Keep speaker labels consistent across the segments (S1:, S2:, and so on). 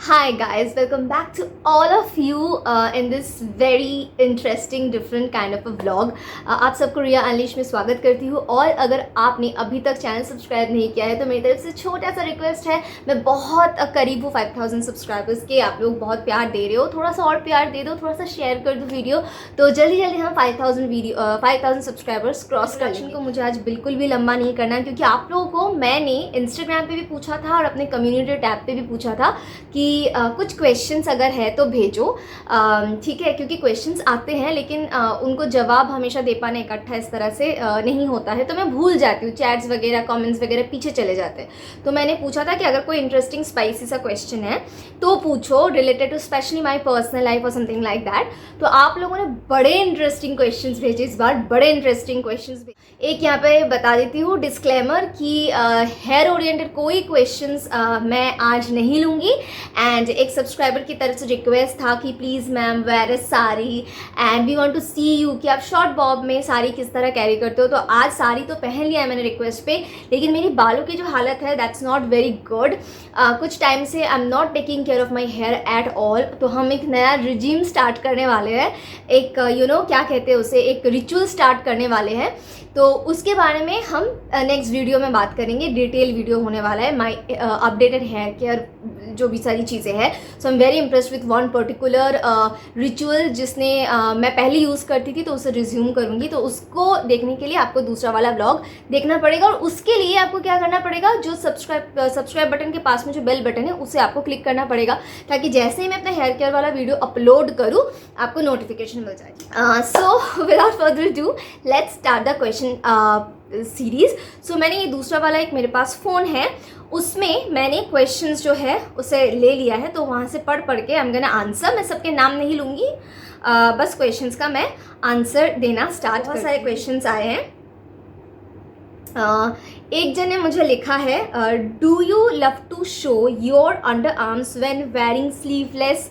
S1: Hi guys, welcome back to all of you in this very interesting different kind of a vlog. आप सबको रिया unleash में स्वागत करती हूँ। और अगर आपने अभी तक चैनल सब्सक्राइब नहीं किया है तो मेरी तरफ से छोटा सा रिक्वेस्ट है। मैं बहुत करीब हूँ 5000 सब्सक्राइबर्स के। आप लोग बहुत प्यार दे रहे हो, थोड़ा सा और प्यार दे दो, थोड़ा सा शेयर कर दो वीडियो, तो जल्दी जल्दी हम 5000 सब्सक्राइबर्स क्रॉस कर लेंगे। को मुझे आज बिल्कुल भी लंबा नहीं करना, क्योंकि आप लोगों को मैंने इंस्टाग्राम पे भी पूछा था और अपने कम्युनिटी टैब पे भी पूछा था कि कुछ क्वेश्चंस अगर है तो भेजो, ठीक है, क्योंकि क्वेश्चंस आते हैं लेकिन उनको जवाब हमेशा दे पाना इकट्ठा इस तरह से नहीं होता है, तो मैं भूल जाती हूँ। चैट्स वगैरह कमेंट्स वगैरह पीछे चले जाते हैं। तो मैंने पूछा था कि अगर कोई इंटरेस्टिंग स्पाइसी सा क्वेश्चन है तो पूछो, related to specially my personal life और समथिंग लाइक दैट। तो आप लोगों ने बड़े इंटरेस्टिंग क्वेश्चंस भेजे इस बार, बड़े इंटरेस्टिंग क्वेश्चंस। एक यहाँ पे बता देती हूँ डिस्क्लेमर कि हेयर ओरिएंटेड कोई क्वेश्चंस मैं आज नहीं लूँगी। एंड एक सब्सक्राइबर की तरफ से रिक्वेस्ट था कि please ma'am where is sari and we want to see you, कि आप शॉर्ट बॉब में साड़ी किस तरह कैरी करते हो। तो आज साड़ी तो पहन लिया है मैंने रिक्वेस्ट पे, लेकिन मेरी बालों की जो हालत है दैट्स नॉट वेरी गुड। कुछ टाइम से I am not taking care of my hair at all. तो हम एक नया रिजीम स्टार्ट करने वाले हैं, एक क्या कहते हैं उसे, एक रिचुअल स्टार्ट करने वाले हैं। तो उसके बारे में हम नेक्स्ट वीडियो में बात करेंगे। डिटेल वीडियो होने वाला है, माई अपडेटेड हेयर केयर जो भी सारी चीज़ें हैं। So I am very impressed with one particular ritual जिसने मैं पहले यूज़ करती थी, तो उसे रिज्यूम करूँगी। तो उसको देखने के लिए आपको दूसरा वाला व्लॉग देखना पड़ेगा, और उसके लिए आपको क्या करना पड़ेगा, जो सब्सक्राइब बटन के पास में जो बेल बटन है उसे आपको क्लिक करना पड़ेगा, ताकि जैसे ही मैं अपना हेयर केयर वाला वीडियो अपलोड करूँ आपको नोटिफिकेशन मिल जाएगी। So without further do let's start the question series. So मैंने ये दूसरा वाला एक मेरे पास फ़ोन है, उसमें मैंने क्वेश्चंस जो है उसे ले लिया है, तो वहाँ से पढ़ के आई एम गोना आंसर। मैं सबके नाम नहीं लूँगी, बस क्वेश्चंस का मैं आंसर देना स्टार्ट। बहुत सारे क्वेश्चंस आए हैं। एक जन ने मुझे लिखा है, do you love to show your underarms when wearing sleeveless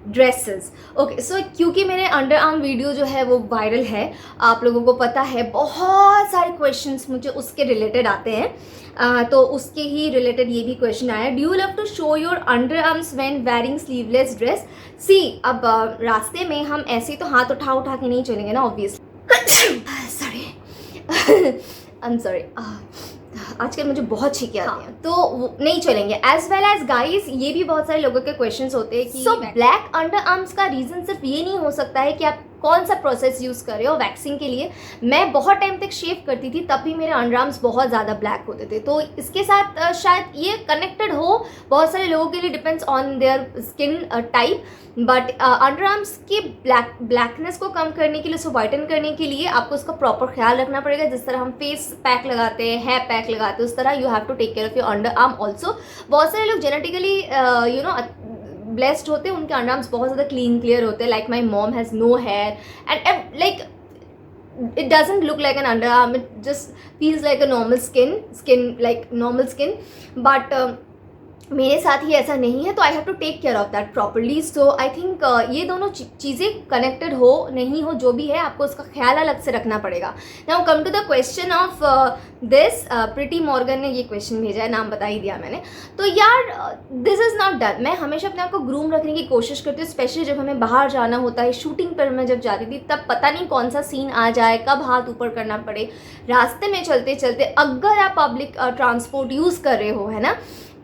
S1: dresses? Okay, so क्योंकि मेरे अंडर आर्म वीडियो जो है वो वायरल है, आप लोगों को पता है, बहुत सारे क्वेश्चंस मुझे उसके रिलेटेड आते हैं। तो उसके ही रिलेटेड ये भी क्वेश्चन आया, do you love to show your underarms when wearing sleeveless dress? See, अब रास्ते में हम ऐसे तो हाथ उठा के नहीं चलेंगे ना, obviously. Sorry, I am sorry, आजकल मुझे बहुत छींके आती हैं, तो नहीं चलेंगे। एज वेल एज गाइस, ये भी बहुत सारे लोगों के क्वेश्चंस होते हैं कि ब्लैक अंडर आर्म्स का रीजन सिर्फ ये नहीं हो सकता है कि आप कौन सा प्रोसेस यूज़ कर रहे हो वैक्सिंग के लिए। मैं बहुत टाइम तक शेव करती थी, तब भी मेरे अंडर आर्म्स बहुत ज़्यादा ब्लैक होते थे, तो इसके साथ शायद ये कनेक्टेड हो। बहुत सारे लोगों के लिए depends on their skin type, but under arms की ब्लैकनेस को कम करने के लिए, उसको वाइटन करने के लिए आपको उसका प्रॉपर ख्याल रखना पड़ेगा। जिस तरह हम फेस पैक लगाते हैं, हेयर पैक लगाते हैं, उस तरह you have to take care of your underarm also. बहुत सारे लोग जेनेटिकली ब्लेस्ड होते हैं, उनके अंडर आर्म्स बहुत ज़्यादा क्लीन क्लियर होते हैं। Like my mom has no hair and like it doesn't look like an underarm, it just feels like a normal skin like normal skin, but मेरे साथ ही ऐसा नहीं है, तो I have to take care of that properly. So I think ये दोनों चीज़ें connected हो नहीं हो, जो भी है आपको उसका ख्याल अलग से रखना पड़ेगा। Now come to the question of this. Preity Morgan ने ये क्वेश्चन भेजा है, नाम बता ही दिया मैंने। तो यार दिस इज़ नॉट डन। मैं हमेशा अपने आप को ग्रूम रखने की कोशिश करती हूँ, स्पेशली जब हमें बाहर जाना होता है। शूटिंग पर मैं जब जाती थी तब पता नहीं कौन सा सीन आ जाए, कब हाथ ऊपर करना पड़े। रास्ते में चलते चलते अगर आप पब्लिक ट्रांसपोर्ट यूज़ कर रहे हो, है ना,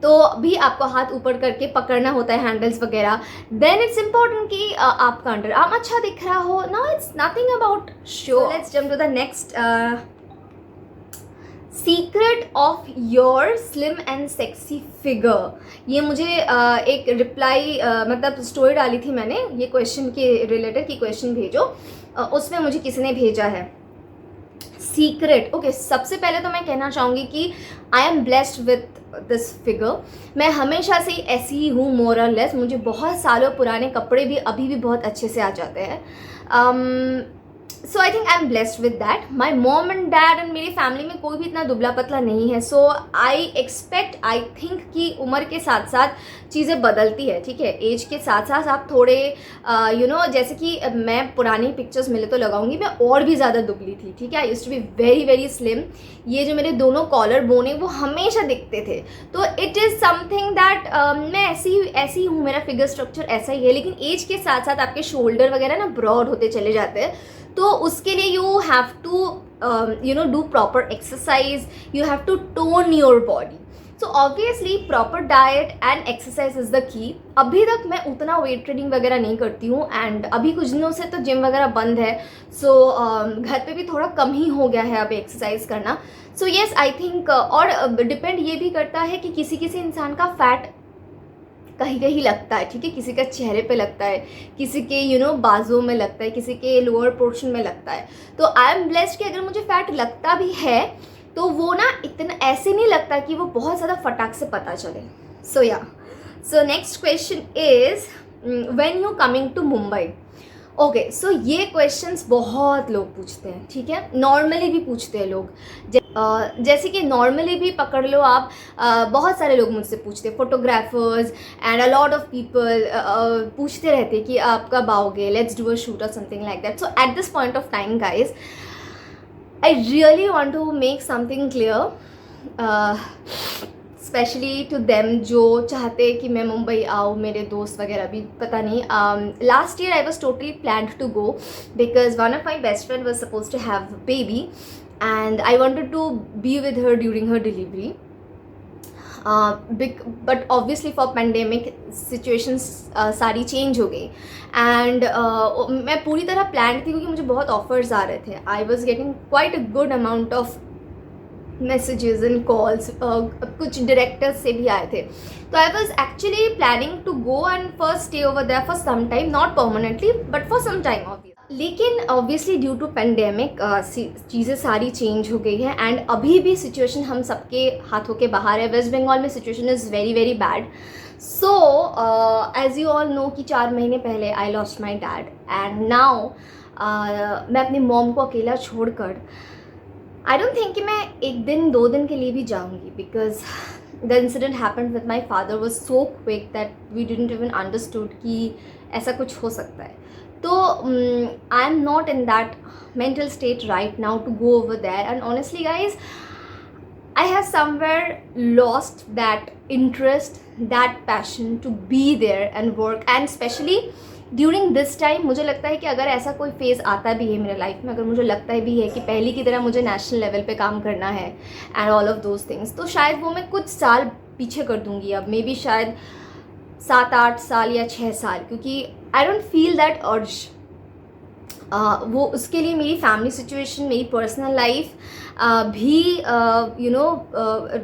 S1: तो भी आपको हाथ ऊपर करके पकड़ना होता है, हैंडल्स वगैरह। देन इट्स इम्पॉर्टेंट कि आपका अंडर आर्म अच्छा दिख रहा हो। Now it's nothing about show. Let's jump to the next. Secret of your slim and sexy figure. ये मुझे एक रिप्लाई मतलब स्टोरी डाली थी मैंने ये क्वेश्चन के रिलेटेड कि क्वेश्चन भेजो, उसमें मुझे किसी ने भेजा है सीक्रेट। ओके, सबसे पहले तो मैं कहना चाहूँगी कि आई am blessed with this figure. मैं हमेशा से ही ऐसी ही हूँ, मोर और लेस। मुझे बहुत सालों पुराने कपड़े भी अभी भी बहुत अच्छे से आ जाते हैं। So I think I am blessed with that. My mom and dad and मेरी फैमिली में कोई भी इतना दुबला पतला नहीं है. सो आई थिंक कि उम्र के साथ साथ चीज़ें बदलती है. ठीक है, एज के साथ साथ आप थोड़े जैसे कि मैं पुरानी पिक्चर्स मिले तो लगाऊंगी, मैं और भी ज़्यादा दुबली थी. ठीक है, I used to be very very slim. ये जो मेरे दोनों कॉलर बोन है वो हमेशा दिखते थे. तो इट इज़ समथिंग दैट मैं ऐसी हूँ, मेरा फिगर स्ट्रक्चर ऐसा ही है. लेकिन एज के साथ साथ आपके शोल्डर वगैरह ना ब्रॉड होते चले जाते हैं. तो उसके लिए you have to do proper exercise, you have to tone your body. So obviously proper diet and exercise is the key. अभी तक मैं उतना वेट ट्रेनिंग वगैरह नहीं करती हूँ एंड अभी कुछ दिनों से तो जिम वगैरह बंद है. सो घर पे भी थोड़ा कम ही हो गया है अब एक्सरसाइज करना. सो येस आई थिंक और डिपेंड ये भी करता है कि किसी किसी इंसान का फैट कहीं कहीं लगता है. ठीक है, किसी का चेहरे पे लगता है, किसी के बाजुओं में लगता है, किसी के लोअर पोर्शन में लगता है. तो आई एम ब्लेस्ड कि अगर मुझे फैट लगता भी है तो वो ना इतना ऐसे नहीं लगता कि वो बहुत ज़्यादा फटाक से पता चले. So next question is when you coming to Mumbai. Okay, so ये क्वेश्चंस बहुत लोग पूछते हैं. ठीक है, नॉर्मली भी पूछते हैं लोग. जैसे कि नॉर्मली भी पकड़ लो आप, बहुत सारे लोग मुझसे पूछते हैं, photographers and a lot of people पूछते रहते हैं कि आप कब आओगे, लेट्स डू अ शूट और something like that. So at this point of time guys, I really want to make something clear, specially to them जो चाहते हैं कि मैं मुंबई आऊँ. मेरे दोस्त वगैरह भी पता नहीं. Last year I was totally planned to go because one of my best friend was suppose to have baby and I wanted to be with her during her delivery. But obviously for pandemic situations सारी change हो गई and मैं पूरी तरह plan थी क्योंकि मुझे बहुत ऑफर्स आ रहे थे. I was getting quite a good amount of messages and calls, कुछ डायरेक्टर्स से भी आए थे. तो I was actually planning to go and first stay over there for some time, not permanently but for some time obviously. लेकिन obviously due to pandemic चीज़ें सारी change हो गई है एंड अभी भी सिचुएशन हम सबके हाथों के बाहर है. वेस्ट बंगाल में situation is very very bad. So as you all know कि 4 महीने पहले I lost my dad and now मैं अपनी मॉम को अकेला छोड़कर आई डोंट थिंक कि मैं 1 दिन 2 दिन के लिए भी जाऊंगी because the incident happened with my father was so quick that we didn't even understood कि ऐसा कुछ हो सकता है. तो I am not in that mental state right now to go over there, and honestly guys, I have somewhere lost that interest, that passion to be there and work. And especially during this time मुझे लगता है कि अगर ऐसा कोई phase आता भी है मेरे लाइफ में, अगर मुझे लगता है भी है कि पहले की तरह मुझे नेशनल लेवल पे काम करना है and all of those things, तो शायद वो मैं कुछ साल पीछे कर दूँगी. अब मे बी शायद 7-8 साल या 6 साल, क्योंकि आई डोंट फील दैट अर्ज. वो उसके लिए मेरी फैमिली सिचुएशन, मेरी पर्सनल लाइफ भी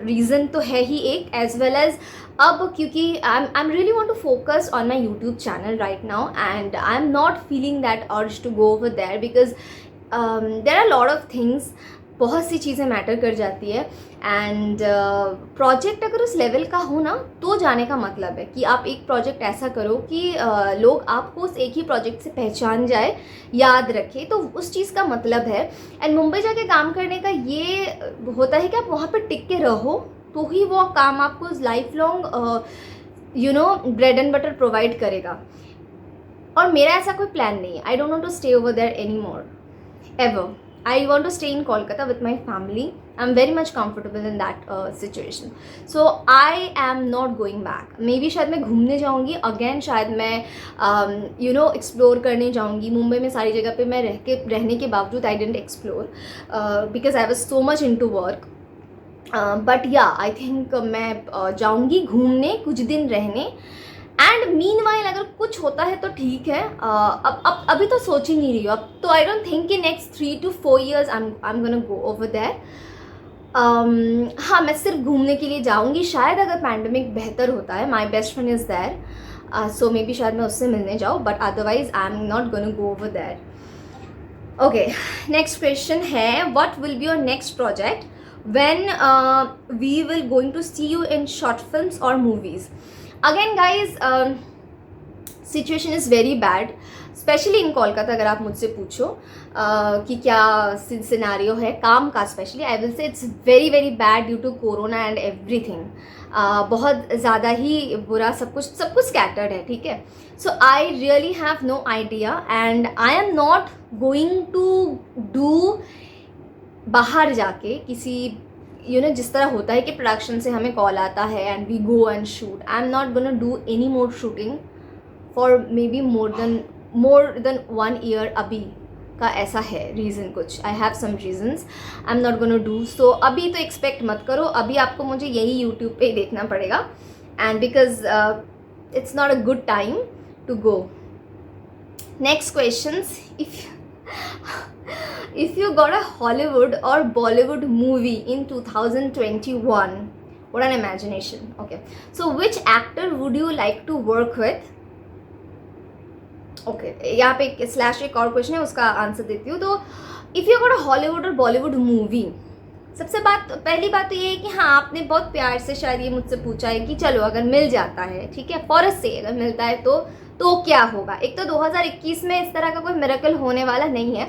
S1: रीज़न तो है ही एक, एज वेल एज अब क्योंकि I am really want to focus on my YouTube channel right now and I am not feeling that urge to go over there because there are lot of things. बहुत सी चीज़ें matter कर जाती है and project अगर उस level का हो ना तो जाने का मतलब है कि आप एक प्रोजेक्ट ऐसा करो कि लोग आपको उस एक ही प्रोजेक्ट से पहचान जाए, याद रखें, तो उस चीज़ का मतलब है. एंड मुंबई जाके काम करने का ये होता है कि आप वहाँ पर टिक के रहो तो ही वो काम आपको life long bread and butter provide करेगा. और मेरा ऐसा कोई प्लान नहीं है. I don't want to stay over there any more ever. I want to stay in Kolkata with my family. I'm very much comfortable in that situation. So I am not going back. Maybe शायद मैं घूमने जाऊँगी again, शायद मैं explore करने जाऊँगी. मुंबई में सारी जगह पे मैं रहने के बावजूद I didn't explore because I was so much into work. But yeah, I think मैं जाऊँगी घूमने, कुछ दिन रहने. एंड मीन वाइल अगर कुछ होता है तो ठीक है. अब अभी तो सोच ही नहीं रही हूँ. अब तो आई डोंट थिंक कि next 3 to 4 years I am gonna go over there. हाँ, मैं सिर्फ घूमने के लिए जाऊँगी शायद अगर पैंडमिक बेहतर होता है. My best friend is there, so maybe शायद मैं उससे मिलने जाऊँ, but otherwise I am not gonna go over there. Okay, next question है what will be your next project when we will going to see you in short films और movies. Again guys, situation is very bad, specially in Kolkata. अगर आप मुझसे पूछो कि क्या scenario है काम का, specially I will say it's very very bad due to corona and everything. बहुत ज़्यादा ही बुरा, सब कुछ स्कैटर्ड है, ठीक है। So I really have no idea and I am not going to do बाहर जाके किसी जिस तरह होता है कि प्रोडक्शन से हमें कॉल आता है and we go and shoot. I am not gonna do any more shooting for maybe more than 1 year. अभी का ऐसा है रीज़न, कुछ I have some reasons I am not gonna do. So अभी तो expect मत करो, अभी आपको मुझे यही यूट्यूब पे देखना पड़ेगा and because it's not a good time to go. Next questions, if you got a Hollywood or Bollywood movie in 2021, what an imagination. Okay, so which actor would you like to work with? Okay, यहाँ पे एक और question है, उसका answer देती हूँ। तो if you got a Hollywood और बॉलीवुड मूवी, सबसे पहली बात तो ये है कि हाँ, आपने बहुत प्यार से शायद ये मुझसे पूछा है कि चलो अगर मिल जाता है, ठीक है, फॉर से अगर मिलता है तो क्या होगा। एक तो 2021 में इस तरह का कोई मिरेकल होने वाला नहीं है।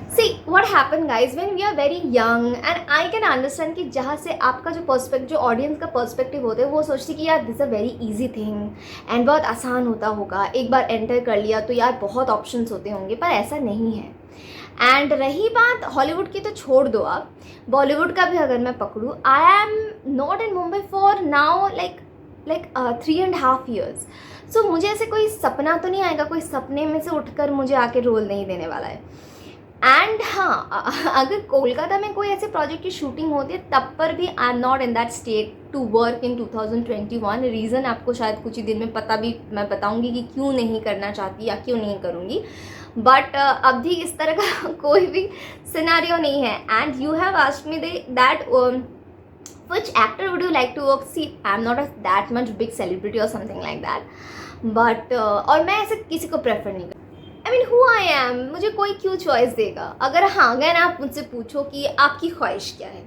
S1: See what happen guys when we are very young and I can understand कि जहाँ से आपका जो ऑडियंस का पर्सपेक्टिव होता है वो सोचती कि यार this a very easy thing and बहुत आसान होता होगा, एक बार एंटर कर लिया तो यार बहुत ऑप्शंस होते होंगे, पर ऐसा नहीं है। एंड रही बात हॉलीवुड की तो छोड़ दो आप, बॉलीवुड का भी अगर मैं पकड़ूँ, I am not in Mumbai for now like 3.5 years। So मुझे ऐसे कोई सपना तो नहीं आएगा, कोई सपने में से उठकर मुझे आके रोल नहीं देने वाला है। एंड हाँ, अगर कोलकाता में कोई ऐसे प्रोजेक्ट की शूटिंग होती है तब पर भी I am not in that state to work in 2021। Reason आपको शायद कुछ ही दिन में पता भी मैं बताऊंगी कि क्यों नहीं करना चाहती या क्यों नहीं करूँगी, बट अभी इस तरह का कोई भी सिनेरियो नहीं है। And you have asked me that which actor would you like to work? See, I'm not that much big celebrity or something like that, but और मैं ऐसे किसी को प्रेफर नहीं करती। I mean, who I am, मुझे कोई क्यों चॉइस देगा। अगर आप मुझसे पूछो कि आपकी ख्वाहिश क्या है,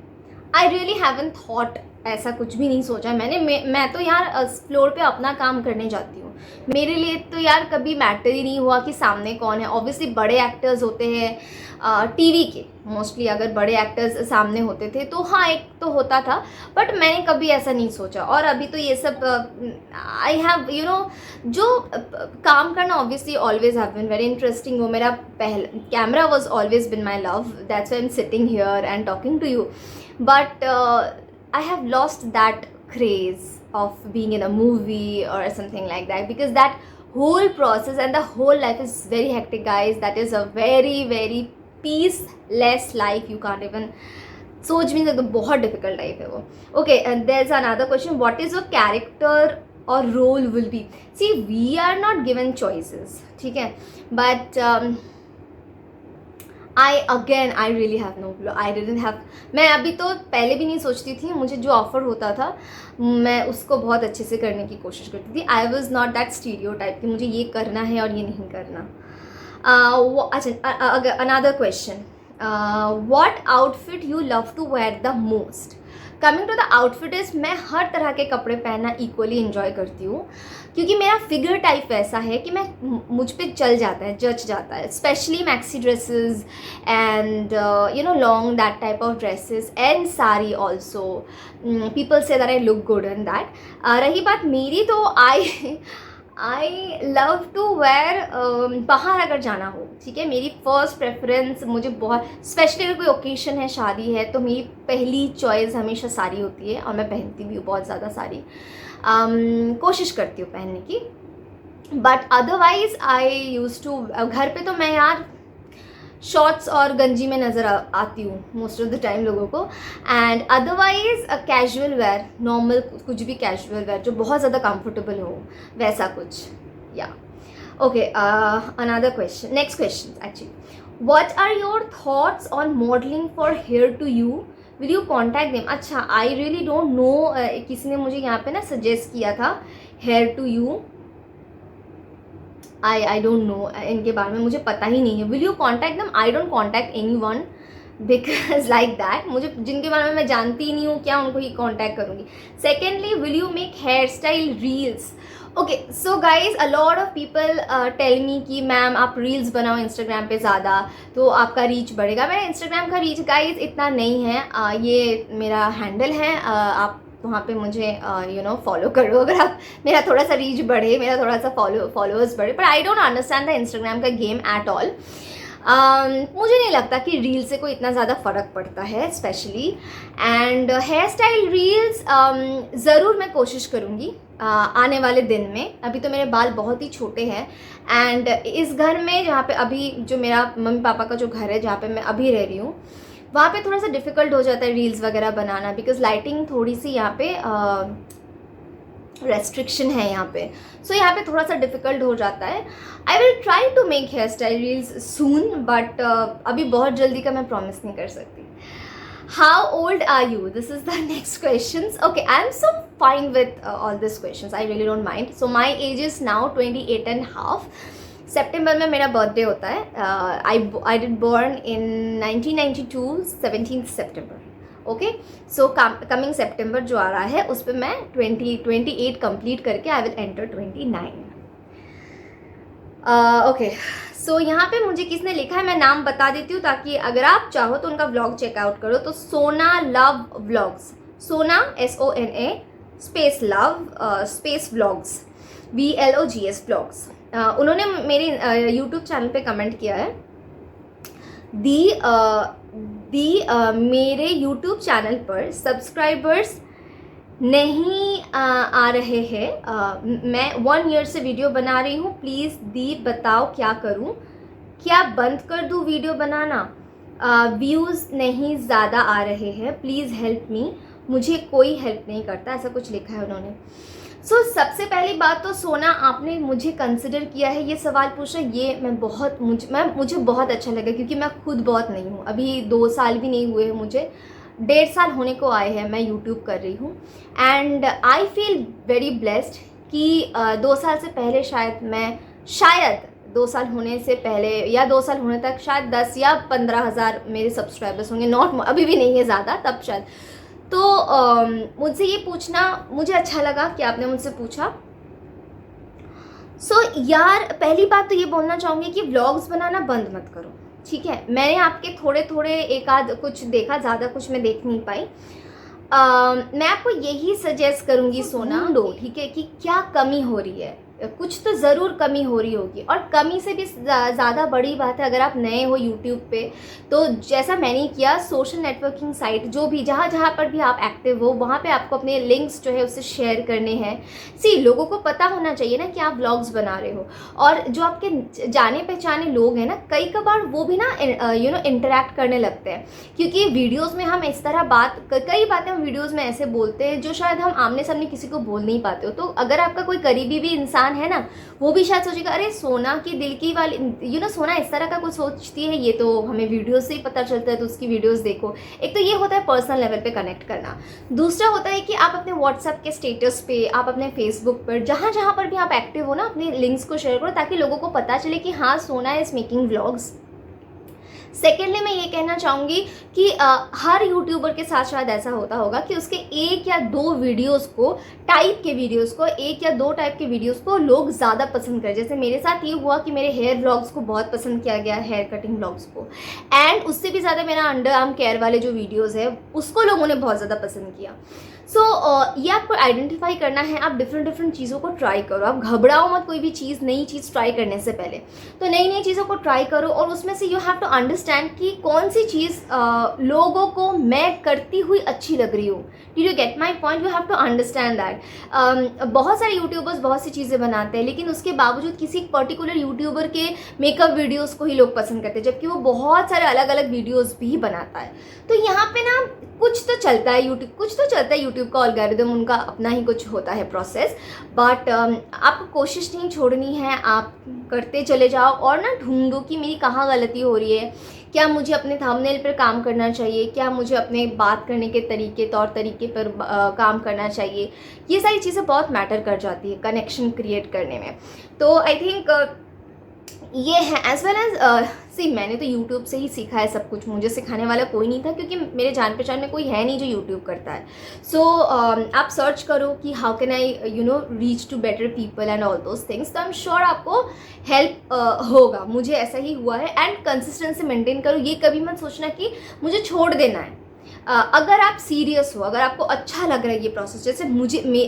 S1: I really haven't thought, ऐसा कुछ भी नहीं सोचा मैंने। मैं तो यार फ्लोर पे अपना काम करने जाती हूँ, मेरे लिए तो यार कभी मैटर ही नहीं हुआ कि सामने कौन है। ऑब्वियसली बड़े एक्टर्स होते हैं टीवी के, मोस्टली अगर बड़े एक्टर्स सामने होते थे तो हाँ एक तो होता था, बट मैंने कभी ऐसा नहीं सोचा। और अभी तो ये सब आई हैव जो काम करना obviously always have been very interesting. वो मेरा पहला camera was always been my love, that's why I am sitting here and talking to you, but I have lost that craze of being in a movie or something like that, because that whole process and the whole life is very hectic guys. That is a very very peaceless life, you can't even सोच भी नहीं सकते, बहुत difficult life है वो। Okay, and there is another question, what is your character और role will be? See we are not given choices, ठीक है, but I really have no clue. I didn't have, मैं अभी तो पहले भी नहीं सोचती थी, मुझे जो ऑफ़र होता था मैं उसको बहुत अच्छे से करने की कोशिश करती थी। I was not that stereotype कि मुझे ये करना है और ये नहीं करना। अच्छा, another question, what outfit you love to wear the most? Coming to the outfit is, मैं हर तरह के कपड़े पहनना इक्वली इन्जॉय करती हूँ, क्योंकि मेरा फिगर टाइप ऐसा है कि मुझ पे चल जाता है, जच जाता है, specially maxi dresses and long that type of dresses and sari also. People say that I look good in that. रही बात मेरी, तो आई लव टू वेयर, बाहर अगर जाना हो, ठीक है, मेरी फर्स्ट प्रेफरेंस, मुझे बहुत स्पेशली अगर कोई ओकेशन है, शादी है, तो मेरी पहली चॉइस हमेशा साड़ी होती है और मैं पहनती भी हूँ बहुत ज़्यादा साड़ी, कोशिश करती हूँ पहनने की। But otherwise I use to, घर पे तो मैं यार शॉर्ट्स और गंजी में नज़र आती हूँ मोस्ट ऑफ द टाइम लोगों को। And otherwise casual wear, normal कुछ भी कैजुअल वेयर जो बहुत ज़्यादा कंफर्टेबल हो, वैसा कुछ, या। Okay, another question, next question actually, what are your thoughts on modelling for hair to you, will you contact them? अच्छा, आई रियली डोंट नो, किसी ने मुझे यहाँ पे ना सजेस्ट किया था hair to you, I don't know, इनके बारे में मुझे पता ही नहीं है। विल यू कॉन्टैक्ट दम? I don't contact any one because like that, मुझे जिनके बारे में मैं जानती ही नहीं हूँ, क्या उनको ही कॉन्टैक्ट करूँगी। Secondly, will you make hair style reels? Okay so guys a lot of people tell me कि मैम आप रील्स बनाओ इंस्टाग्राम पे ज़्यादा तो आपका रीच बढ़ेगा। मेरा इंस्टाग्राम का रीच गाइज इतना नहीं है। ये मेरा हैंडल है, आप वहाँ पे मुझे फॉलो करो अगर आप, मेरा थोड़ा सा रीच बढ़े, मेरा थोड़ा सा फॉलोअर्स बढ़े। But I don't understand the Instagram का गेम एट ऑल। मुझे नहीं लगता कि रील से कोई इतना ज़्यादा फ़र्क पड़ता है specially. And hair style reels ज़रूर मैं कोशिश करूँगी आने वाले दिन में। अभी तो मेरे बाल बहुत ही छोटे हैं एंड इस घर में जहाँ पे अभी जो मेरा मम्मी पापा का जो घर है जहाँ पे मैं अभी रह रही हूँ, वहाँ पे थोड़ा सा डिफ़िकल्ट हो जाता है रील्स वगैरह बनाना, बिकॉज लाइटिंग थोड़ी सी यहाँ पे रेस्ट्रिक्शन है यहाँ पे। सो यहाँ पे थोड़ा सा डिफ़िकल्ट हो जाता है। I will try to make hair style reels soon, but अभी बहुत जल्दी का मैं प्रॉमिस नहीं कर सकती। How old are you? This is the next questions. Okay, I am so fine with all these questions. I really don't mind. So my age is now 28 and half. September में मेरा birthday होता है। I did born in 1992, 17th September. Okay, so coming September जो आ रहा है उस पर मैं 28 complete करके I will enter 29. Okay so यहाँ पे मुझे किसने लिखा है मैं नाम बता देती हूँ ताकि अगर आप चाहो तो उनका व्लॉग चेकआउट करो। तो सोना लव व्लॉग्स, सोना SONA space love space vlogs VLOGS vlogs, उन्होंने मेरे यूट्यूब चैनल पे कमेंट किया है। मेरे यूट्यूब चैनल पर सब्सक्राइबर्स नहीं आ रहे हैं। मैं 1 ईयर से वीडियो बना रही हूँ, प्लीज़ दी बताओ क्या करूँ, क्या बंद कर दूँ वीडियो बनाना? व्यूज़ नहीं ज़्यादा आ रहे हैं, प्लीज़ हेल्प मी। मुझे कोई हेल्प नहीं करता, ऐसा कुछ लिखा है उन्होंने। सो सबसे पहली बात तो सोना, आपने मुझे कंसिडर किया है, ये सवाल पूछा, ये मुझे बहुत अच्छा लगा क्योंकि मैं खुद बहुत नहीं हूँ, अभी 2 साल भी नहीं हुए हैं मुझे, 1.5 साल होने को आए हैं मैं यूट्यूब कर रही हूँ। And I feel very blessed कि 2 साल से पहले शायद 2 साल होने से पहले या 2 साल होने तक शायद 10 या 15 हज़ार मेरे सब्सक्राइबर्स होंगे, नॉट, अभी भी नहीं है ज़्यादा, तब शायद। तो मुझसे ये पूछना मुझे अच्छा लगा कि आपने मुझसे पूछा। सो यार पहली बात तो ये बोलना चाहूँगी कि व्लॉग्स बनाना बंद मत करो, ठीक है। मैंने आपके थोड़े थोड़े एक आध कुछ देखा, ज़्यादा कुछ मैं देख नहीं पाई। मैं आपको यही सजेस्ट करूँगी सोना, ढूंढो, ठीक है, कि क्या कमी हो रही है। कुछ तो ज़रूर कमी हो रही होगी, और कमी से भी ज़्यादा बड़ी बात है अगर आप नए हो यूट्यूब पे, तो जैसा मैंने किया, सोशल नेटवर्किंग साइट जो भी जहाँ पर भी आप एक्टिव हो वहाँ पे आपको अपने लिंक्स जो है उससे शेयर करने हैं। लोगों को पता होना चाहिए ना कि आप व्लॉग्स बना रहे हो, और जो आपके जाने पहचाने लोग हैं ना, कई कबार वो भी ना इंटरेक्ट करने लगते हैं, क्योंकि वीडियोज़ में हम इस तरह कई बातें हम वीडियोज़ में ऐसे बोलते हैं जो शायद हम आमने सामने किसी को बोल नहीं पाते हो। तो अगर आपका कोई करीबी भी इंसान है ना, वो भी शायद सोचेगा अरे सोना की दिल की वाली सोना इस तरह का कुछ सोचती है, ये तो हमें वीडियोस से ही पता चलता है, तो उसकी वीडियोस देखो। एक तो ये होता है पर्सनल लेवल पे कनेक्ट करना। दूसरा होता है कि आप अपने व्हाट्सएप के स्टेटस पे, आप अपने फेसबुक पर, जहाँ पर भी आप एक्टिव हो ना, अपने लिंक्स को शेयर करो ताकि लोगों को पता चले कि हाँ सोना इज मेकिंग व्लॉग्स। सेकेंडली मैं ये कहना चाहूँगी कि हर यूट्यूबर के साथ शायद ऐसा होता होगा कि उसके 1 या 2 वीडियोस को, टाइप के वीडियोस को, 1 या 2 टाइप के वीडियोस को लोग ज़्यादा पसंद करें। जैसे मेरे साथ ये हुआ कि मेरे हेयर व्लॉग्स को बहुत पसंद किया गया, हेयर कटिंग व्लॉग्स को, एंड उससे भी ज़्यादा मेरा अंडर आर्म केयर वाले जो वीडियोज़ है उसको लोगों ने बहुत ज़्यादा पसंद किया। सो ये आपको आइडेंटिफाई करना है, आप डिफरेंट चीज़ों को ट्राई करो, आप घबराओ मत कोई भी नई चीज़ ट्राई करने से पहले। तो नई चीज़ों को ट्राई करो, और उसमें से यू हैव टू अंडरस्टैंड कि कौन सी चीज़ लोगों को मैं करती हुई अच्छी लग रही हूँ। Did you get my point? You have to understand that. बहुत सारे यूट्यूबर्स बहुत सी चीज़ें बनाते हैं, लेकिन उसके बावजूद किसी पर्टिकुलर यूट्यूबर के मेकअप वीडियोज़ को ही लोग पसंद करते हैं, जबकि वो बहुत सारे अलग अलग वीडियोज़ भी बनाता है। तो यहाँ पे ना कुछ तो चलता है यूट्यूब का एल्गोरिदम, उनका अपना ही कुछ होता है प्रोसेस, बट आपको कोशिश नहीं छोड़नी है, आप करते चले जाओ और ना ढूंढो कि मेरी कहाँ गलती हो रही है, क्या मुझे अपने थंबनेल पर काम करना चाहिए, क्या मुझे अपने बात करने के तरीके, तौर तरीके पर काम करना चाहिए। ये सारी चीज़ें बहुत मैटर कर जाती है कनेक्शन क्रिएट करने में। तो आई थिंक ये है एज वेल एज सी मैंने तो यूट्यूब से ही सीखा है सब कुछ, मुझे सिखाने वाला कोई नहीं था क्योंकि मेरे जान पहचान में कोई है नहीं जो यूट्यूब करता है. सो आप सर्च करो कि how can I reach to better people and all those things, तो आई एम श्योर आपको हेल्प होगा. मुझे ऐसा ही हुआ है. एंड कंसिस्टेंसी मेंटेन करो. ये कभी मत सोचना कि मुझे छोड़ देना है. अगर आप सीरियस हो, अगर आपको अच्छा लग रहा है ये प्रोसेस, जैसे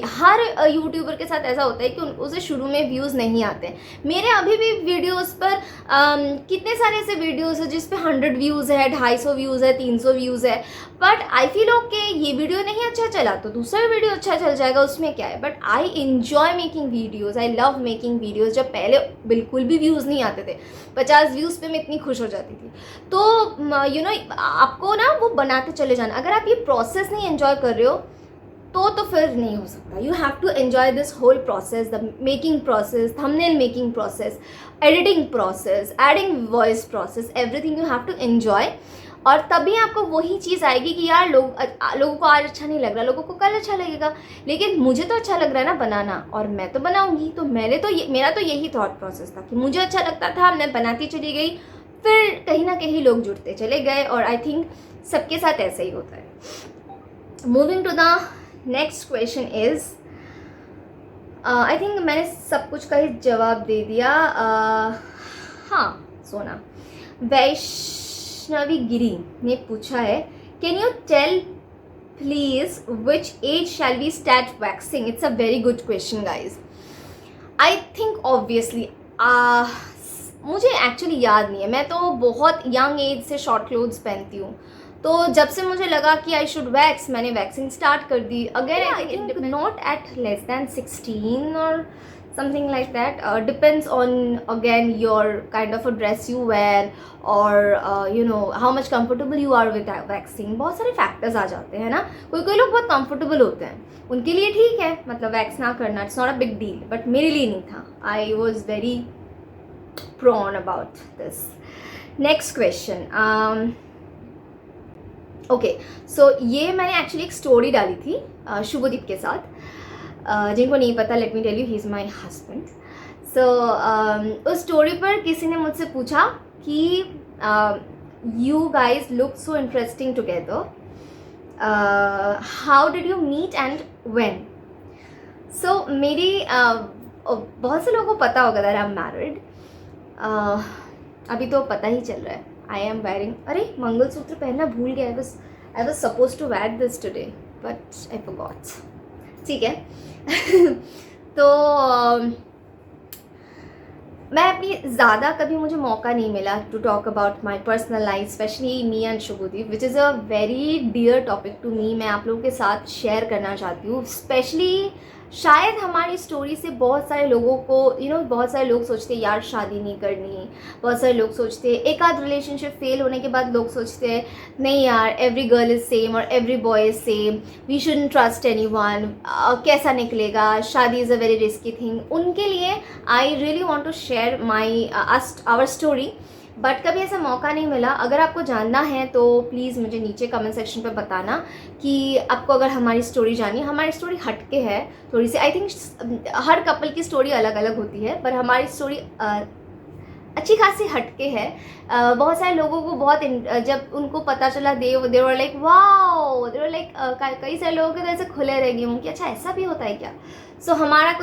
S1: हर यूट्यूबर के साथ ऐसा होता है कि उसे शुरू में व्यूज़ नहीं आते हैं. मेरे अभी भी वीडियोस पर कितने सारे ऐसे वीडियोस हैं जिस पे 100 व्यूज़ है, 250 व्यूज़ है, 300 व्यूज़ है. बट आई फील ओके, ये वीडियो नहीं अच्छा चला तो दूसरा वीडियो अच्छा चल जाएगा, उसमें क्या है. But I enjoy making videos, I love making videos. जब पहले बिल्कुल भी व्यूज़ नहीं आते थे, 50 व्यूज़ पे मैं इतनी खुश हो जाती थी. तो आपको ना वो बनाते चले जाना. अगर आप ये प्रोसेस नहीं एंजॉय कर रहे हो तो फिर नहीं हो सकता. You have to enjoy this whole process, the making process, thumbnail making process, editing process, adding voice process, everything you have to enjoy. और तभी आपको वही चीज़ आएगी कि यार लोगों को आज अच्छा नहीं लग रहा, लोगों को कल अच्छा लगेगा, लेकिन मुझे तो अच्छा लग रहा है ना बनाना, और मैं तो बनाऊंगी. तो मेरा तो यही थॉट प्रोसेस था कि मुझे अच्छा लगता था, मैं बनाती चली गई, फिर कहीं ना कहीं लोग जुड़ते चले गए. और आई थिंक सबके साथ ऐसा ही होता है. Moving to the next question is, I think मैंने सब कुछ का ही जवाब दे दिया. हाँ, सोना वैष्णवी गिरी ने पूछा है, can you tell please which age shall we start waxing. It's a very good question guys. I think obviously मुझे एक्चुअली याद नहीं है. मैं तो बहुत यंग एज से शॉर्ट क्लोथ्स पहनती हूँ, तो जब से मुझे लगा कि आई शुड वैक्स, मैंने वैक्सिंग स्टार्ट कर दी. Again I think not at less than 16 और something like that. Depends on again your kind of a dress you wear और how much comfortable you are with waxing. बहुत सारे factors आ जाते हैं ना. कोई लोग बहुत कंफर्टेबल होते हैं, उनके लिए ठीक है, मतलब वैक्स ना करना, it's not a big deal. But मेरे लिए नहीं था. I was very prone about this. Next question. Okay, so ये मैंने एक्चुअली एक स्टोरी डाली थी शुभदीप के साथ. जिनको नहीं पता, let me tell you, he is my husband. So उस स्टोरी पर किसी ने मुझसे पूछा कि you guys look so interesting together, how did you meet and when. So मेरी बहुत से लोगों को पता होगा दैट आई एम मैरिड. अभी तो पता ही चल रहा है. आई एम वेयरिंग, अरे मंगलसूत्र पहनना भूल गया. I was suppose to wear this today but I forgot. ठीक है. तो मैं अपनी ज़्यादा कभी मुझे मौका नहीं मिला to talk about my personal life, specially me and Shubhdeep, which is a very dear topic to me. मैं आप लोगों के साथ शेयर करना चाहती हूँ. स्पेशली शायद हमारी स्टोरी से बहुत सारे लोगों को बहुत सारे लोग सोचते हैं यार शादी नहीं करनी. बहुत सारे लोग सोचते हैं, एक आध रिलेशनशिप फेल होने के बाद लोग सोचते हैं नहीं यार, एवरी गर्ल इज़ सेम और every boy is same, we shouldn't trust anyone, कैसा निकलेगा, शादी is a very risky thing. उनके लिए I really want to share our story, but कभी ऐसा मौका नहीं मिला. अगर आपको जानना है तो प्लीज़ मुझे नीचे कमेंट सेक्शन पे बताना कि आपको अगर हमारी स्टोरी जानी है. हमारी स्टोरी हटके है थोड़ी सी. आई थिंक हर कपल की स्टोरी अलग अलग होती है, पर हमारी स्टोरी अच्छी खासी हटके है. बहुत सारे लोगों को जब उनको पता चला they were like wow, they were like कई सारे लोगों के तो ऐसे खुले रह गए कि अच्छा ऐसा भी होता है क्या. सो हमारी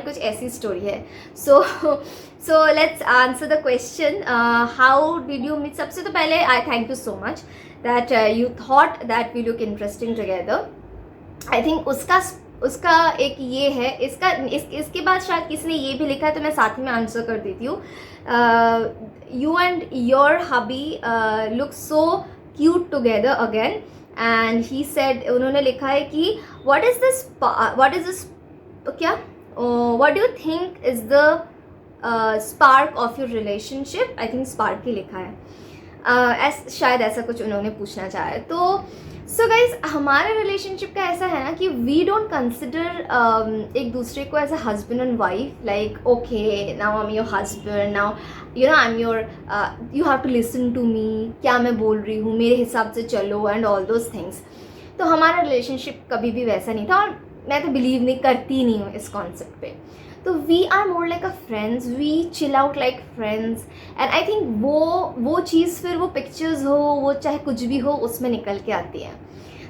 S1: कुछ ऐसी स्टोरी है. So let's answer the question, how did you meet. सबसे तो पहले I thank you so much that you thought that we look interesting together. I think उसका एक ये है. इसके बाद शायद किसी ने ये भी लिखा है, तो मैं साथ ही में आंसर कर देती हूँ. You and your hubby look so cute together again. And he said, उन्होंने लिखा है कि व्हाट इज दिस क्या, what do you think is the spark of your relationship. I think spark ही लिखा है. शायद ऐसा कुछ उन्होंने पूछना चाहा है. तो सो गाइज, हमारे रिलेशनशिप का ऐसा है ना कि वी डोंट कंसिडर एक दूसरे को as a husband and wife. Like okay, now I am your husband, now I am your, you have to listen to me, क्या मैं बोल रही हूँ मेरे हिसाब से चलो, एंड ऑल दोज थिंग्स. तो हमारा रिलेशनशिप कभी भी वैसा नहीं था. और मैं तो बिलीव नहीं करती नहीं हूँ इस कॉन्सेप्ट पे। तो we are more like a friends, we chill out like friends, and I think वो चीज़ फिर वो पिक्चर्स हो, वो चाहे कुछ भी हो, उसमें निकल के आती है।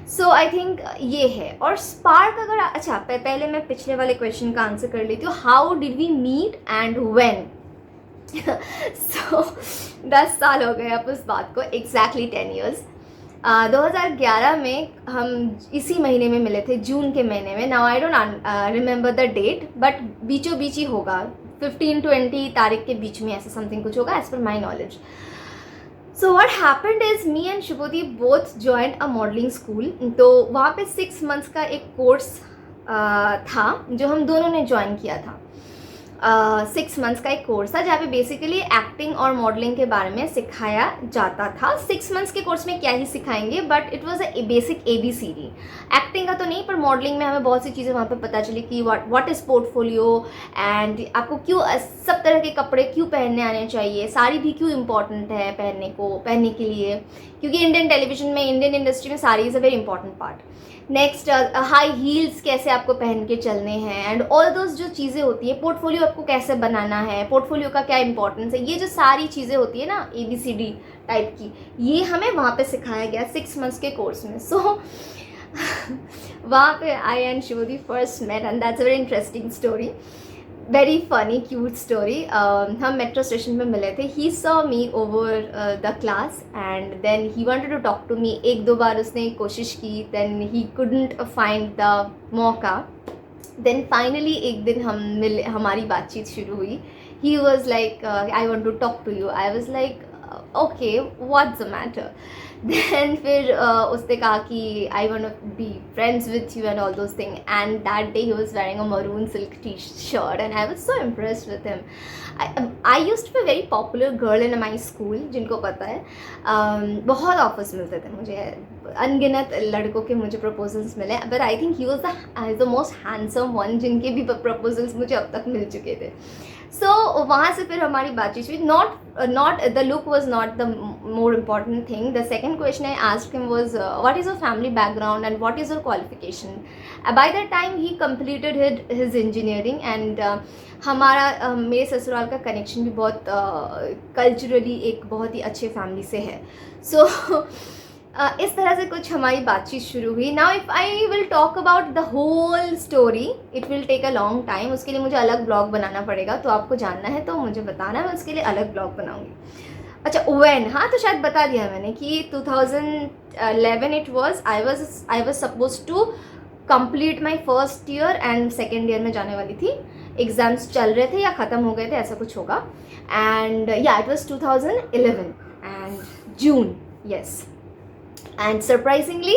S1: सो आई थिंक ये है। और स्पार्क अगर अच्छा पहले मैं पिछले वाले क्वेश्चन का आंसर कर लेती हूँ, how did we meet and when. So 10 साल हो गए अब उस बात को, एग्जैक्टली 10 ईयर्स। 2011 में हम इसी महीने में मिले थे, जून के महीने में। Now I don't remember the date, but बीचों बीच ही होगा, 15-20 तारीख के बीच में ऐसा समथिंग कुछ होगा, as per my knowledge. So what happened is me and Shubhodi both joined a modelling school. तो वहाँ पे 6 मंथ्स का एक कोर्स था जो हम दोनों ने ज्वाइन किया था। 6 मंथ्स का एक कोर्स था जहाँ पे बेसिकली एक्टिंग और मॉडलिंग के बारे में सिखाया जाता था। 6 मंथ्स के कोर्स में क्या ही सिखाएंगे, but it was a basic ABCD। Acting का तो नहीं, पर मॉडलिंग में हमें बहुत सी चीज़ें वहाँ पे पता चली कि व्हाट इज़ पोर्टफोलियो, एंड आपको क्यों सब तरह के कपड़े क्यों पहनने आने चाहिए, साड़ी भी क्यों इम्पॉर्टेंट है पहनने के लिए, क्योंकि इंडियन टेलीविजन में, इंडियन इंडस्ट्री में sari is a very important part. Next, high heels कैसे आपको पहन के चलने हैं, एंड ऑल दोज जो चीज़ें होती है, पोर्टफोलियो आपको कैसे बनाना है, पोर्टफोलियो का क्या इंपॉर्टेंस है, ये जो सारी चीज़ें होती है ना ABCD टाइप की, ये हमें वहाँ पे सिखाया गया 6 मंथ्स के कोर्स में। सो वहाँ पे I and Shubhodi first met, and that's a very interesting story, very funny cute story. हम मेट्रो स्टेशन पे मिले थे। He saw me over the class and then he wanted to talk to me. 1-2 बार उसने कोशिश की, then he couldn't find the मौका। Then finally एक दिन हम मिले, हमारी बातचीत शुरू हुई। He was like I want to talk to you. I was like okay, what's the matter. Then फिर उसने कहा कि I want to be friends with you and all those thing, and that day he was wearing a maroon silk T-shirt and I was so impressed with him. I used to be very popular girl in my school, जिनको पता है। बहुत offers मिलते थे मुझे, अनगिनत लड़कों के मुझे प्रपोजल्स मिले, but I think he was the most handsome one जिनके भी प्रपोजल्स मुझे अब तक मिल चुके थे। सो वहाँ से फिर हमारी बातचीत हुई। Not the look was not the more important thing. The second question I asked him was what is your family background and what is your qualification. By that time he completed his engineering, and हमारा मेरे ससुराल का connection भी बहुत culturally एक बहुत ही अच्छे family से है। सो इस तरह से कुछ हमारी बातचीत शुरू हुई। Now if I will talk about the whole story, it will take a long time. उसके लिए मुझे अलग ब्लॉग बनाना पड़ेगा, तो आपको जानना है तो मुझे बताना, मैं उसके लिए अलग ब्लॉग बनाऊंगी। अच्छा, व्हेन, हाँ तो शायद बता दिया मैंने कि 2011 it was, I was suppose to complete my first year and second year में जाने वाली थी। एग्ज़ाम्स चल रहे थे या ख़त्म हो गए थे, ऐसा कुछ होगा। And yeah it was 2011 and June, yes. And surprisingly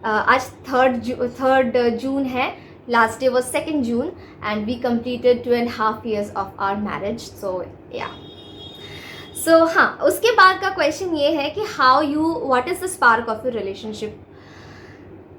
S1: आज 3rd जून है, last day was 2nd June, and we completed 2.5 years of our marriage. So yeah, so हाँ, उसके बाद का क्वेश्चन ये है कि what is the spark of your relationship.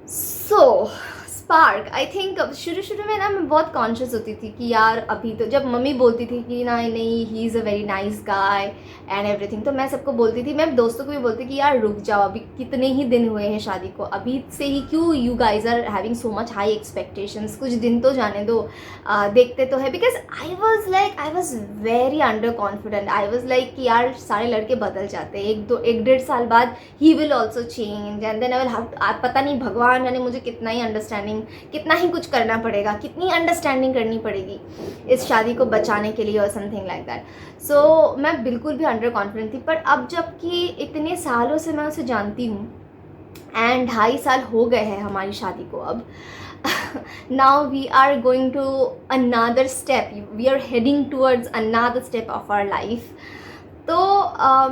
S1: So spark, I think शुरू में ना मैं बहुत कॉन्शियस होती थी कि यार अभी तो, जब मम्मी बोलती थी कि नहीं he is a very nice guy and everything, तो मैं सबको बोलती थी, मैं दोस्तों को भी बोलती कि यार रुक जाओ, अभी कितने ही दिन हुए हैं शादी को, अभी से ही क्यों you guys are having so much high expectations, कुछ दिन तो जाने दो, देखते तो है। Because I was very under confident. I was like कि यार सारे लड़के बदल जाते हैं, 1-1.5 साल बाद ही will also change, and then I will have, पता नहीं भगवान यानी मुझे कितना ही अंडरस्टैंडिंग, कितना ही कुछ करना पड़ेगा, कितनी अंडरस्टैंडिंग करनी पड़ेगी इस शादी को बचाने के लिए और समथिंग लाइक दैट। सो मैं बिल्कुल भी अंडर कॉन्फिडेंट थी। पर अब जबकि इतने सालों से मैं उसे जानती हूँ एंड 2.5 साल हो गए हैं हमारी शादी को, अब now we are going to another step, we are heading towards another step of our life. तो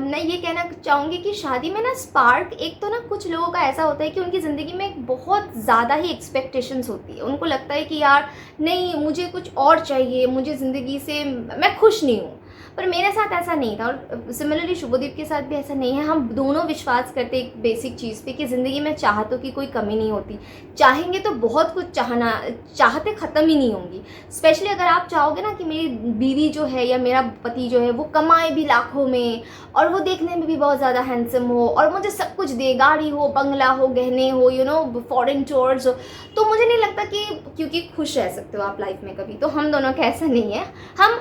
S1: मैं ये कहना चाहूँगी कि शादी में ना स्पार्क, एक तो ना कुछ लोगों का ऐसा होता है कि उनकी ज़िंदगी में बहुत ज़्यादा ही एक्सपेक्टेशंस होती है। उनको लगता है कि यार नहीं, मुझे कुछ और चाहिए, मुझे ज़िंदगी से मैं खुश नहीं हूँ। पर मेरे साथ ऐसा नहीं था और सिमिलरली शुभदीप के साथ भी ऐसा नहीं है। हम दोनों विश्वास करते एक बेसिक चीज़ पे कि ज़िंदगी में चाहतों की कोई कमी नहीं होती। चाहेंगे तो बहुत कुछ चाहते ख़त्म ही नहीं होंगी। स्पेशली अगर आप चाहोगे ना कि मेरी बीवी जो है या मेरा पति जो है वो कमाए भी लाखों में और वो देखने में भी बहुत ज़्यादा हैंडसम हो और मुझे सब कुछ दे, गाड़ी हो, बंगला हो, गहने हो, फॉरेन टूर्स हो, तो मुझे नहीं लगता कि क्योंकि खुश रह सकते हो आप लाइफ में कभी। तो हम दोनों का ऐसा नहीं है।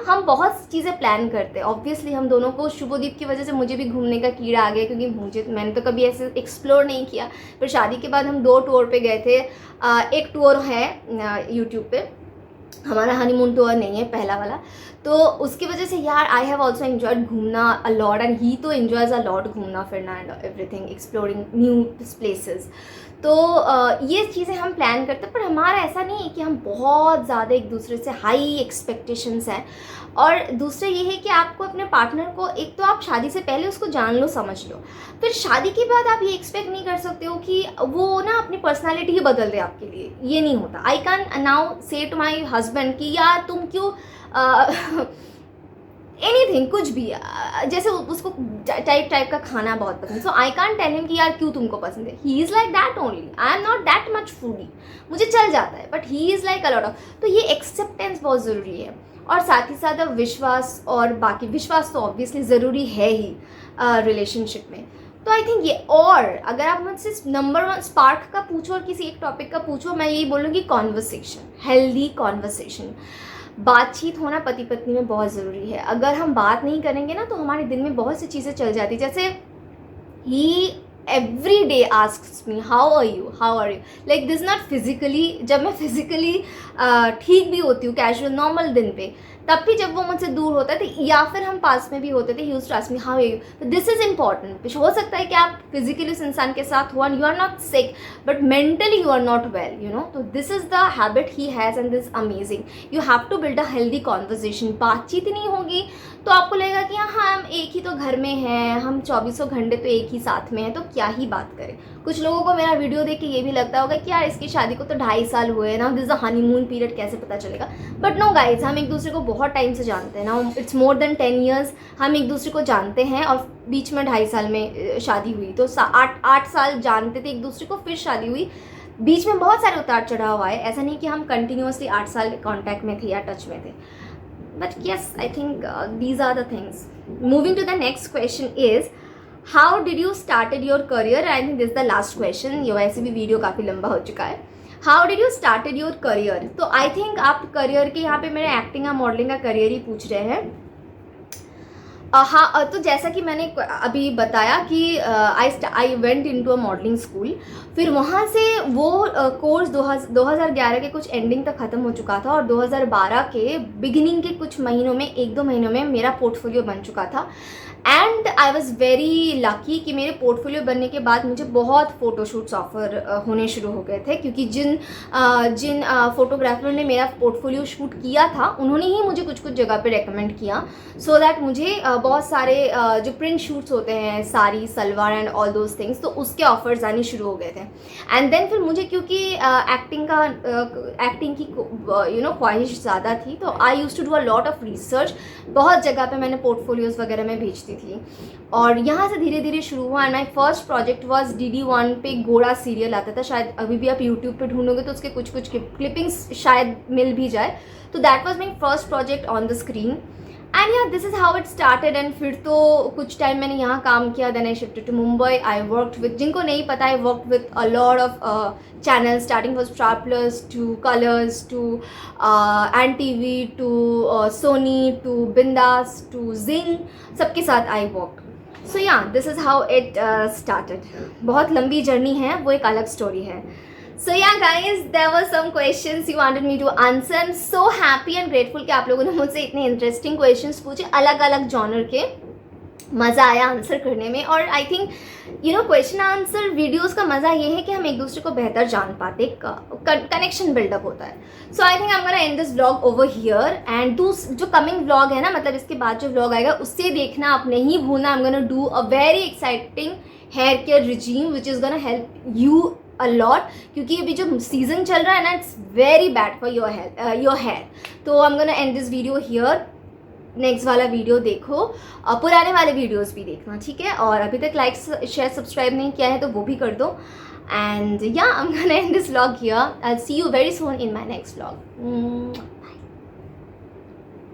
S1: हम बहुत चीज़ें प्लान करते हैं। ऑब्वियसली हम दोनों को शुभदीप की वजह से मुझे भी घूमने का कीड़ा आ गया, क्योंकि मैंने तो कभी ऐसे एक्सप्लोर नहीं किया। फिर शादी के बाद हम 2 टूर पे गए थे। एक टूर है यूट्यूब पे, हमारा हनीमून टूर नहीं है पहला वाला। तो उसकी वजह से यार आई हैव ऑल्सो एन्जॉयड घूमना अ लॉट एंड ही तो एन्जॉयज अ लॉट घूमना फिरना and everything, exploring new places. तो ये चीज़ें हम प्लान करते हैं, पर हमारा ऐसा नहीं है कि हम बहुत ज़्यादा एक दूसरे से हाई एक्सपेक्टेशंस हैं। और दूसरा ये है कि आपको अपने पार्टनर को, एक तो आप शादी से पहले उसको जान लो, समझ लो, फिर शादी के बाद आप ये एक्सपेक्ट नहीं कर सकते हो कि वो ना अपनी पर्सनालिटी ही बदल दे आपके लिए। ये नहीं होता। आई कैन नाउ से टू माई हस्बैंड कि यार तुम क्यों एनीथिंग, कुछ भी, जैसे उसको टाइप का खाना बहुत पसंद, सो आई कांट टेल हिम कि यार क्यों तुमको पसंद है। He is like that only, I am not that much foodie, मुझे चल जाता है, but he is like a lot of. तो ये एक्सेप्टेंस बहुत ज़रूरी है। और साथ ही साथ विश्वास, और बाकी विश्वास तो ऑब्वियसली ज़रूरी है ही रिलेशनशिप में। तो आई थिंक ये, और अगर आप मुझसे नंबर 1 स्पार्क का पूछो और किसी एक टॉपिक का पूछो, मैं यही बोलूँगी कॉन्वर्सेशन, हेल्दी कॉन्वर्सेशन। बातचीत होना पति पत्नी में बहुत ज़रूरी है। अगर हम बात नहीं करेंगे ना तो हमारे दिन में बहुत सी चीज़ें चल जाती। जैसे ही every day asks me how are you, like this not physically, जब मैं फिजिकली ठीक भी होती हूँ कैजुअल नॉर्मल दिन पे, तब भी जब वो मुझसे दूर होता है या फिर हम पास में भी होते थे, he used to ask me how are you. तो दिस इज इंपॉर्टेंट। हो सकता है कि आप फिजिकली उस इंसान के साथ हो and you are not sick but mentally you are not well, तो this is the habit he has and this amazing. You have to build a healthy conversation. बातचीत नहीं होगी तो आपको लगेगा कि हाँ हम एक ही तो घर में हैं, हम 24 घंटे तो एक ही साथ में हैं, तो क्या ही बात करें। कुछ लोगों को मेरा वीडियो देख के ये भी लगता होगा कि यार इसकी शादी को तो 2.5 साल हुए ना, दिस द हनीमून पीरियड, कैसे पता चलेगा। बट नो गाइज, हम एक दूसरे को बहुत टाइम से जानते हैं ना, इट्स मोर देन 10 ईयर्स हम एक दूसरे को जानते हैं। और बीच में 2.5 साल में शादी हुई, तो 8 साल जानते थे एक दूसरे को, फिर शादी हुई। बीच में बहुत सारे उतार चढ़ाव आए, ऐसा नहीं कि हम कंटिन्यूसली 8 साल कॉन्टैक्ट में थे या टच में थे। But yes, I think these are the things. Moving to the next question is, how did you started your career? I think this is the last question. ये वैसे भी वीडियो काफ़ी लंबा हो चुका है। How did you started your career? तो I think आप करियर के यहाँ पे मेरे एक्टिंग या मॉडलिंग का करियर ही पूछ रहे हैं। हाँ, तो जैसा कि मैंने अभी बताया कि I went into a modelling school. फिर वहाँ से वो कोर्स 2011 के कुछ एंडिंग तक ख़त्म हो चुका था और 2012 के बिगिनिंग के कुछ महीनों में, 1-2 महीनों में मेरा पोर्टफोलियो बन चुका था। And I was very lucky कि मेरे पोर्टफोलियो बनने के बाद मुझे बहुत फ़ोटोशूट्स ऑफ़र होने शुरू हो गए थे, क्योंकि जिन फोटोग्राफर ने मेरा पोर्टफोलियो शूट किया था उन्होंने ही मुझे कुछ जगह पे रेकमेंड किया, सो दैट मुझे बहुत सारे जो प्रिंट शूट्स होते हैं, sari, salwar and all those things, तो उसके ऑफर्स आने शुरू हो गए थे। एंड देन फिर मुझे क्योंकि एक्टिंग की ख्वाहिश ज़्यादा थी, तो I use to do a lot of research. बहुत जगह पे मैंने पोर्टफोलियोज़ वगैरह में भेजती थी और यहाँ से धीरे धीरे शुरू हुआ। And my first project was DD1 पे गोड़ा सीरियल आता था, शायद अभी भी आप यूट्यूब पे ढूंढोगे तो उसके कुछ क्लिपिंग्स शायद मिल भी जाए। तो that was my first project on the screen and yeah this is how it started. And फिर तो कुछ टाइम मैंने यहाँ काम किया, then I shifted to Mumbai. I worked with, जिनको नहीं पता, I worked with a lot of channel, starting from Star Plus to Colors to NTV to Sony to Bindass to Zing, सबके साथ I worked. So yeah this is how it started. बहुत लंबी journey है, वो एक अलग स्टोरी है। So yeah guys, there were some questions you wanted me to answer. I'm so happy and grateful कि आप लोगों ने मुझसे इतने इंटरेस्टिंग क्वेश्चंस पूछे, अलग अलग जॉनर के। मज़ा आया आंसर करने में। और I think question answer videos का मज़ा ये है कि हम एक दूसरे को बेहतर जान पाते, कनेक्शन बिल्डअप होता है। So I think I am gonna end this vlog over here and जो कमिंग व्लॉग है ना, मतलब इसके बाद जो व्लॉग आएगा उससे देखना आप नहीं भूलना। I am gonna do a very exciting hair care regime which is gonna help you a lot, क्योंकि अभी जो सीजन चल रहा है ना, it's very bad for your hair. तो I am gonna end this video here next वाला video देखो, पुराने वाले वीडियोस भी देखना, ठीक है। और अभी तक लाइक शेयर सब्सक्राइब नहीं किया है तो वो भी कर दो। एंड या आई am gonna end this vlog here. I will see you very soon in my next vlog.